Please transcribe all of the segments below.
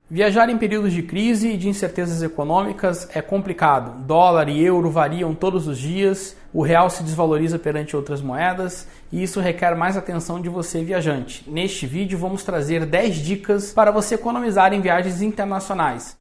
Viajar em períodos de crise e de incertezas econômicas é complicado. Dólar e euro variam todos os dias, o real se desvaloriza perante outras moedas e isso requer mais atenção de você, viajante. Neste vídeo vamos trazer 10 dicas para você economizar em viagens internacionais.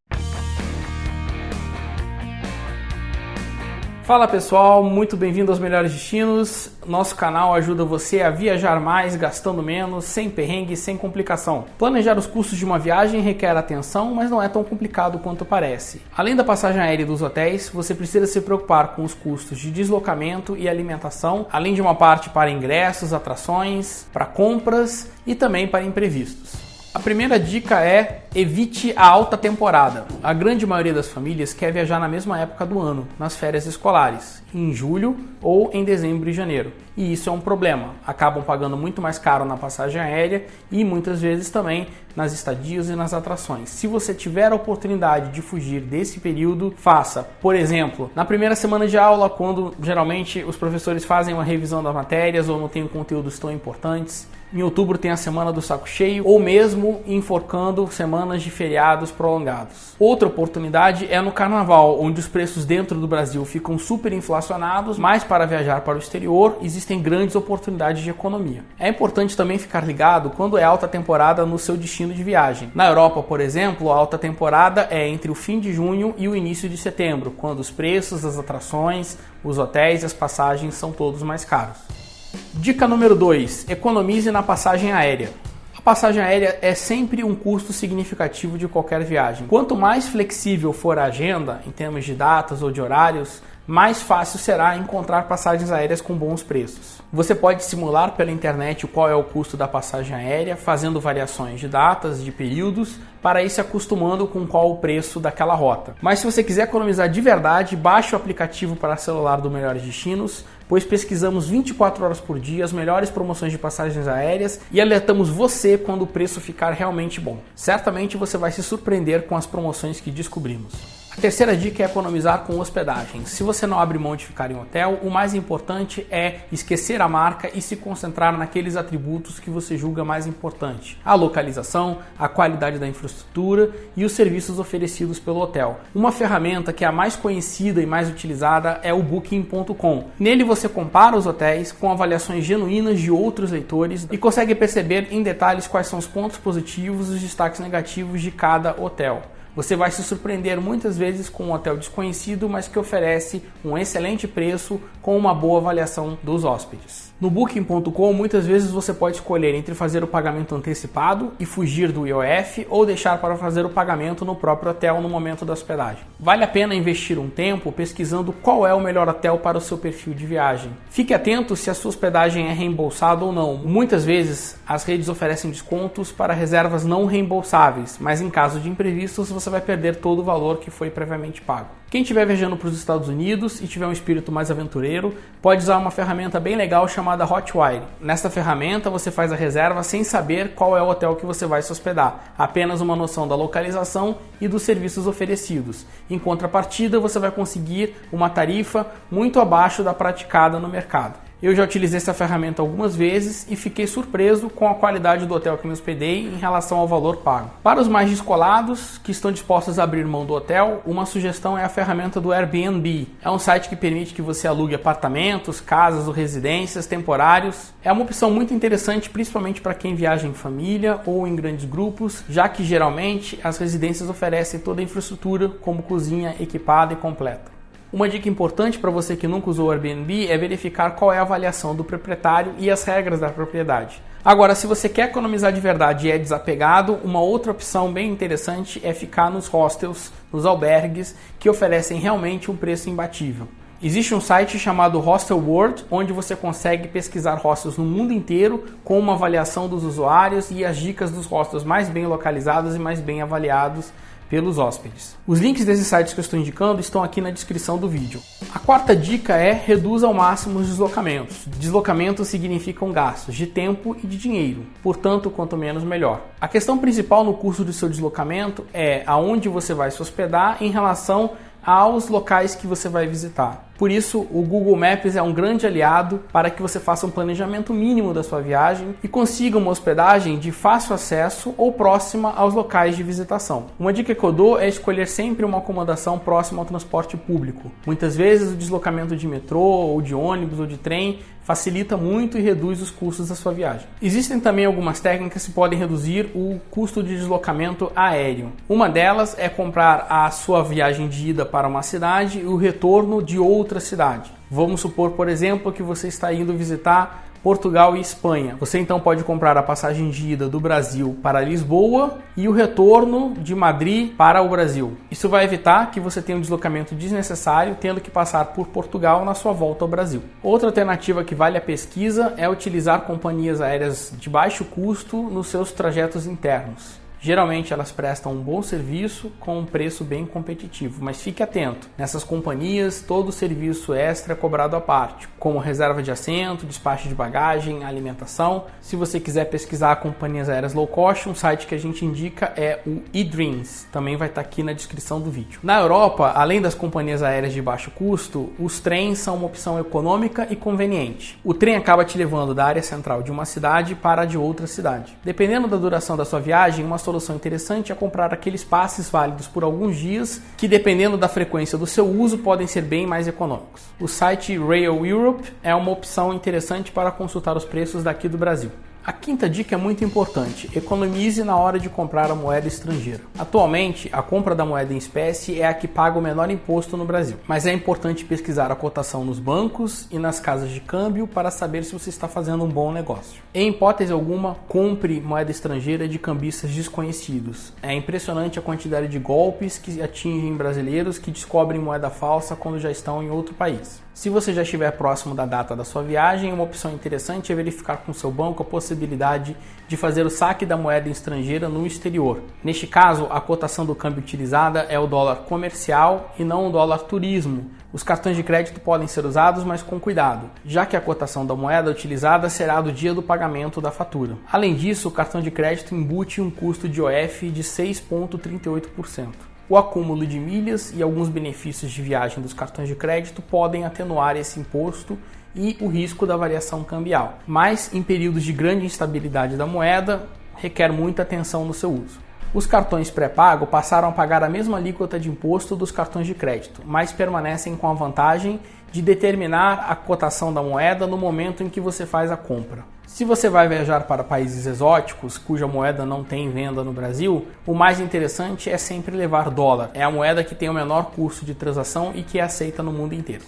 Fala pessoal, muito bem-vindo aos Melhores Destinos. Nosso canal ajuda você a viajar mais, gastando menos, sem perrengue, sem complicação. Planejar os custos de uma viagem requer atenção, mas não é tão complicado quanto parece. Além da passagem aérea e dos hotéis, você precisa se preocupar com os custos de deslocamento e alimentação, além de uma parte para ingressos, atrações, para compras e também para imprevistos. A primeira dica é: evite a alta temporada. A grande maioria das famílias quer viajar na mesma época do ano, nas férias escolares, em julho ou em dezembro e janeiro. E isso é um problema. Acabam pagando muito mais caro na passagem aérea e muitas vezes também nas estadias e nas atrações. Se você tiver a oportunidade de fugir desse período, faça. Por exemplo, na primeira semana de aula, quando geralmente os professores fazem uma revisão das matérias ou não tem conteúdos tão importantes. Em outubro tem a semana do saco cheio, ou mesmo enforcando semanas de feriados prolongados. Outra oportunidade é no carnaval, onde os preços dentro do Brasil ficam super inflacionados, mas para viajar para o exterior existem grandes oportunidades de economia. É importante também ficar ligado quando é alta temporada no seu destino de viagem. Na Europa, por exemplo, a alta temporada é entre o fim de junho e o início de setembro, quando os preços, as atrações, os hotéis e as passagens são todos mais caros. Dica número 2. Economize na passagem aérea. A passagem aérea é sempre um custo significativo de qualquer viagem. Quanto mais flexível for a agenda, em termos de datas ou de horários, mais fácil será encontrar passagens aéreas com bons preços. Você pode simular pela internet qual é o custo da passagem aérea, fazendo variações de datas, de períodos, para ir se acostumando com qual o preço daquela rota. Mas se você quiser economizar de verdade, baixe o aplicativo para celular do Melhores Destinos, pois pesquisamos 24 horas por dia as melhores promoções de passagens aéreas e alertamos você quando o preço ficar realmente bom. Certamente você vai se surpreender com as promoções que descobrimos. A terceira dica é economizar com hospedagem. Se você não abre mão de ficar em hotel, o mais importante é esquecer a marca e se concentrar naqueles atributos que você julga mais importante: a localização, a qualidade da infraestrutura e os serviços oferecidos pelo hotel. Uma ferramenta que é a mais conhecida e mais utilizada é o Booking.com. Nele você compara os hotéis com avaliações genuínas de outros leitores e consegue perceber em detalhes quais são os pontos positivos e os destaques negativos de cada hotel. Você vai se surpreender muitas vezes com um hotel desconhecido, mas que oferece um excelente preço com uma boa avaliação dos hóspedes. No Booking.com, muitas vezes você pode escolher entre fazer o pagamento antecipado e fugir do IOF ou deixar para fazer o pagamento no próprio hotel no momento da hospedagem. Vale a pena investir um tempo pesquisando qual é o melhor hotel para o seu perfil de viagem. Fique atento se a sua hospedagem é reembolsada ou não. Muitas vezes as redes oferecem descontos para reservas não reembolsáveis, mas em caso de imprevistos você vai perder todo o valor que foi previamente pago. Quem estiver viajando para os Estados Unidos e tiver um espírito mais aventureiro, pode usar uma ferramenta bem legal chamada Hotwire. Nesta ferramenta você faz a reserva sem saber qual é o hotel que você vai se hospedar, apenas uma noção da localização e dos serviços oferecidos. Em contrapartida, você vai conseguir uma tarifa muito abaixo da praticada no mercado. Eu já utilizei essa ferramenta algumas vezes e fiquei surpreso com a qualidade do hotel que me hospedei em relação ao valor pago. Para os mais descolados, que estão dispostos a abrir mão do hotel, uma sugestão é a ferramenta do Airbnb. É um site que permite que você alugue apartamentos, casas ou residências temporários. É uma opção muito interessante, principalmente para quem viaja em família ou em grandes grupos, já que geralmente as residências oferecem toda a infraestrutura, como cozinha equipada e completa. Uma dica importante para você que nunca usou o Airbnb é verificar qual é a avaliação do proprietário e as regras da propriedade. Agora, se você quer economizar de verdade e é desapegado, uma outra opção bem interessante é ficar nos hostels, nos albergues, que oferecem realmente um preço imbatível. Existe um site chamado Hostel World, onde você consegue pesquisar hostels no mundo inteiro com uma avaliação dos usuários e as dicas dos hostels mais bem localizados e mais bem avaliados pelos hóspedes. Os links desses sites que eu estou indicando estão aqui na descrição do vídeo. A quarta dica é: reduza ao máximo os deslocamentos. Deslocamentos significam gastos de tempo e de dinheiro, portanto, quanto menos melhor. A questão principal no custo do seu deslocamento é aonde você vai se hospedar em relação aos locais que você vai visitar. Por isso, o Google Maps é um grande aliado para que você faça um planejamento mínimo da sua viagem e consiga uma hospedagem de fácil acesso ou próxima aos locais de visitação. Uma dica que eu dou é escolher sempre uma acomodação próxima ao transporte público. Muitas vezes o deslocamento de metrô, ou de ônibus, ou de trem facilita muito e reduz os custos da sua viagem. Existem também algumas técnicas que podem reduzir o custo de deslocamento aéreo. Uma delas é comprar a sua viagem de ida para uma cidade e o retorno de outra cidade. Vamos supor, por exemplo, que você está indo visitar Portugal e Espanha. Você então pode comprar a passagem de ida do Brasil para Lisboa e o retorno de Madrid para o Brasil. Isso vai evitar que você tenha um deslocamento desnecessário, tendo que passar por Portugal na sua volta ao Brasil. Outra alternativa que vale a pesquisa é utilizar companhias aéreas de baixo custo nos seus trajetos internos. Geralmente elas prestam um bom serviço com um preço bem competitivo, mas fique atento. Nessas companhias, todo serviço extra é cobrado à parte, como reserva de assento, despacho de bagagem, alimentação. Se você quiser pesquisar companhias aéreas low cost, um site que a gente indica é o eDreams, também vai estar aqui na descrição do vídeo. Na Europa, além das companhias aéreas de baixo custo, os trens são uma opção econômica e conveniente. O trem acaba te levando da área central de uma cidade para a de outra cidade. Dependendo da duração da sua viagem, uma solução interessante é comprar aqueles passes válidos por alguns dias, que dependendo da frequência do seu uso podem ser bem mais econômicos. O site Rail Europe é uma opção interessante para consultar os preços daqui do Brasil. A quinta dica é muito importante: economize na hora de comprar a moeda estrangeira. Atualmente, a compra da moeda em espécie é a que paga o menor imposto no Brasil, mas é importante pesquisar a cotação nos bancos e nas casas de câmbio para saber se você está fazendo um bom negócio. Em hipótese alguma, compre moeda estrangeira de cambistas desconhecidos. É impressionante a quantidade de golpes que atingem brasileiros que descobrem moeda falsa quando já estão em outro país. Se você já estiver próximo da data da sua viagem, uma opção interessante é verificar com seu banco a possibilidade de fazer o saque da moeda estrangeira no exterior. Neste caso, a cotação do câmbio utilizada é o dólar comercial e não o dólar turismo. Os cartões de crédito podem ser usados, mas com cuidado, já que a cotação da moeda utilizada será do dia do pagamento da fatura. Além disso, o cartão de crédito embute um custo de IOF de 6,38%. O acúmulo de milhas e alguns benefícios de viagem dos cartões de crédito podem atenuar esse imposto e o risco da variação cambial, mas em períodos de grande instabilidade da moeda, requer muita atenção no seu uso. Os cartões pré-pago passaram a pagar a mesma alíquota de imposto dos cartões de crédito, mas permanecem com a vantagem de determinar a cotação da moeda no momento em que você faz a compra. Se você vai viajar para países exóticos, cuja moeda não tem venda no Brasil, o mais interessante é sempre levar dólar. É a moeda que tem o menor custo de transação e que é aceita no mundo inteiro.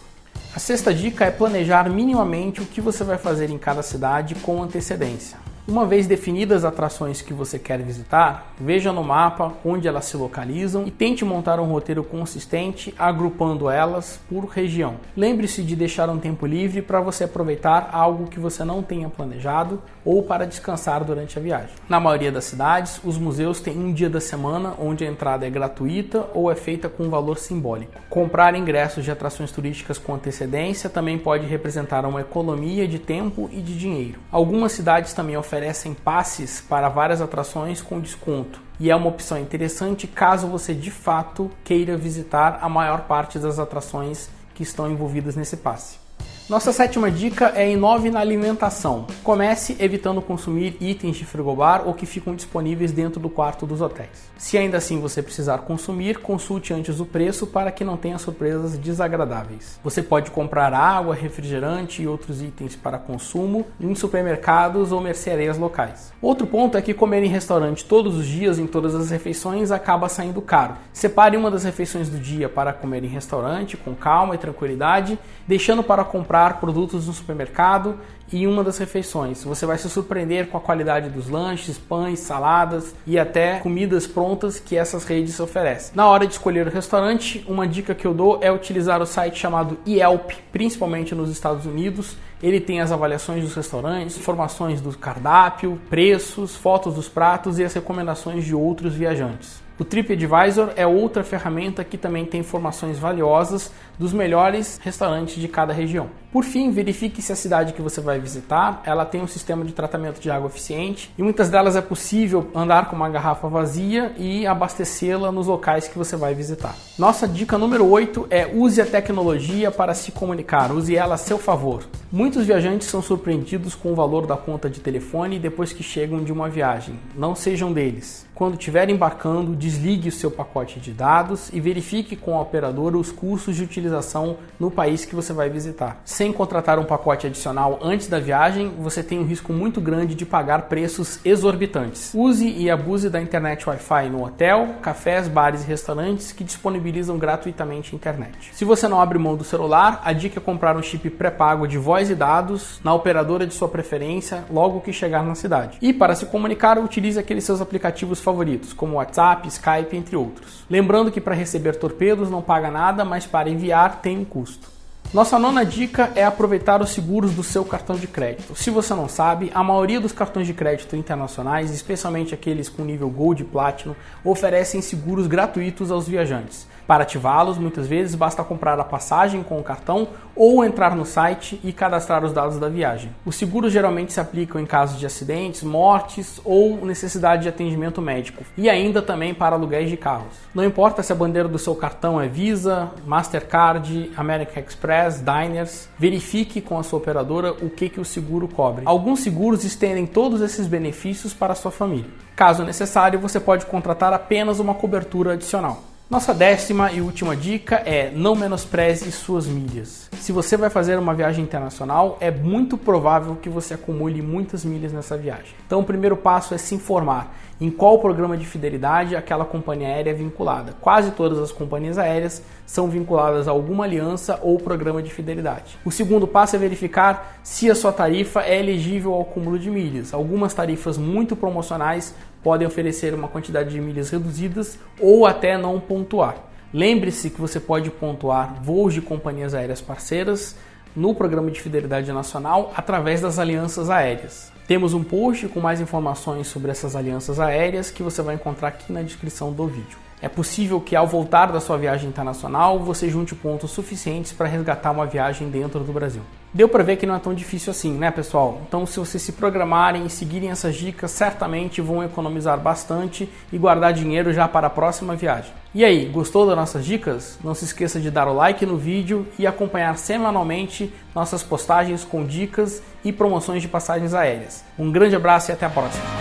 A sexta dica é planejar minimamente o que você vai fazer em cada cidade com antecedência. Uma vez definidas as atrações que você quer visitar, veja no mapa onde elas se localizam e tente montar um roteiro consistente agrupando elas por região. Lembre-se de deixar um tempo livre para você aproveitar algo que você não tenha planejado ou para descansar durante a viagem. Na maioria das cidades, os museus têm um dia da semana onde a entrada é gratuita ou é feita com um valor simbólico. Comprar ingressos de atrações turísticas com antecedência também pode representar uma economia de tempo e de dinheiro. Algumas cidades também oferecem passes para várias atrações com desconto e é uma opção interessante caso você de fato queira visitar a maior parte das atrações que estão envolvidas nesse passe. Nossa sétima dica é inove na alimentação. Comece evitando consumir itens de frigobar ou que ficam disponíveis dentro do quarto dos hotéis. Se ainda assim você precisar consumir, consulte antes o preço para que não tenha surpresas desagradáveis. Você pode comprar água, refrigerante e outros itens para consumo em supermercados ou mercearias locais. Outro ponto é que comer em restaurante todos os dias em todas as refeições acaba saindo caro. Separe uma das refeições do dia para comer em restaurante com calma e tranquilidade, deixando para comprar produtos no supermercado e uma das refeições. Você vai se surpreender com a qualidade dos lanches, pães, saladas e até comidas prontas que essas redes oferecem. Na hora de escolher o restaurante, uma dica que eu dou é utilizar o site chamado Yelp, principalmente nos Estados Unidos. Ele tem as avaliações dos restaurantes, informações do cardápio, preços, fotos dos pratos e as recomendações de outros viajantes. O TripAdvisor é outra ferramenta que também tem informações valiosas dos melhores restaurantes de cada região. Por fim, verifique se a cidade que você vai visitar ela tem um sistema de tratamento de água eficiente e muitas delas é possível andar com uma garrafa vazia e abastecê-la nos locais que você vai visitar. Nossa dica número 8 é use a tecnologia para se comunicar, use ela a seu favor. Muitos viajantes são surpreendidos com o valor da conta de telefone depois que chegam de uma viagem. Não sejam deles. Quando estiver embarcando, desligue o seu pacote de dados e verifique com a operadora os custos de utilização no país que você vai visitar. Sem contratar um pacote adicional antes da viagem, você tem um risco muito grande de pagar preços exorbitantes. Use e abuse da internet Wi-Fi no hotel, cafés, bares e restaurantes que disponibilizam gratuitamente a internet. Se você não abre mão do celular, a dica é comprar um chip pré-pago de voz e dados na operadora de sua preferência logo que chegar na cidade. E para se comunicar, utilize aqueles seus aplicativos favoritos, como WhatsApp, Skype, entre outros. Lembrando que para receber torpedos não paga nada, mas para enviar tem um custo. Nossa nona dica é aproveitar os seguros do seu cartão de crédito. Se você não sabe, a maioria dos cartões de crédito internacionais, especialmente aqueles com nível Gold e Platinum, oferecem seguros gratuitos aos viajantes. Para ativá-los, muitas vezes basta comprar a passagem com o cartão ou entrar no site e cadastrar os dados da viagem. Os seguros geralmente se aplicam em casos de acidentes, mortes ou necessidade de atendimento médico e ainda também para aluguéis de carros. Não importa se a bandeira do seu cartão é Visa, Mastercard, American Express, Diners, verifique com a sua operadora o que o seguro cobre. Alguns seguros estendem todos esses benefícios para a sua família. Caso necessário, você pode contratar apenas uma cobertura adicional. Nossa 10ª e última dica é não menospreze suas milhas. Se você vai fazer uma viagem internacional, é muito provável que você acumule muitas milhas nessa viagem. Então o primeiro passo é se informar em qual programa de fidelidade aquela companhia aérea é vinculada. Quase todas as companhias aéreas são vinculadas a alguma aliança ou programa de fidelidade. O segundo passo é verificar se a sua tarifa é elegível ao acúmulo de milhas. Algumas tarifas muito promocionais podem oferecer uma quantidade de milhas reduzidas ou até não pontuar. Lembre-se que você pode pontuar voos de companhias aéreas parceiras no programa de fidelidade nacional através das alianças aéreas. Temos um post com mais informações sobre essas alianças aéreas que você vai encontrar aqui na descrição do vídeo. É possível que ao voltar da sua viagem internacional você junte pontos suficientes para resgatar uma viagem dentro do Brasil. Deu para ver que não é tão difícil assim, né, pessoal? Então, se vocês se programarem e seguirem essas dicas, certamente vão economizar bastante e guardar dinheiro já para a próxima viagem. E aí, gostou das nossas dicas? Não se esqueça de dar o like no vídeo e acompanhar semanalmente nossas postagens com dicas e promoções de passagens aéreas. Um grande abraço e até a próxima!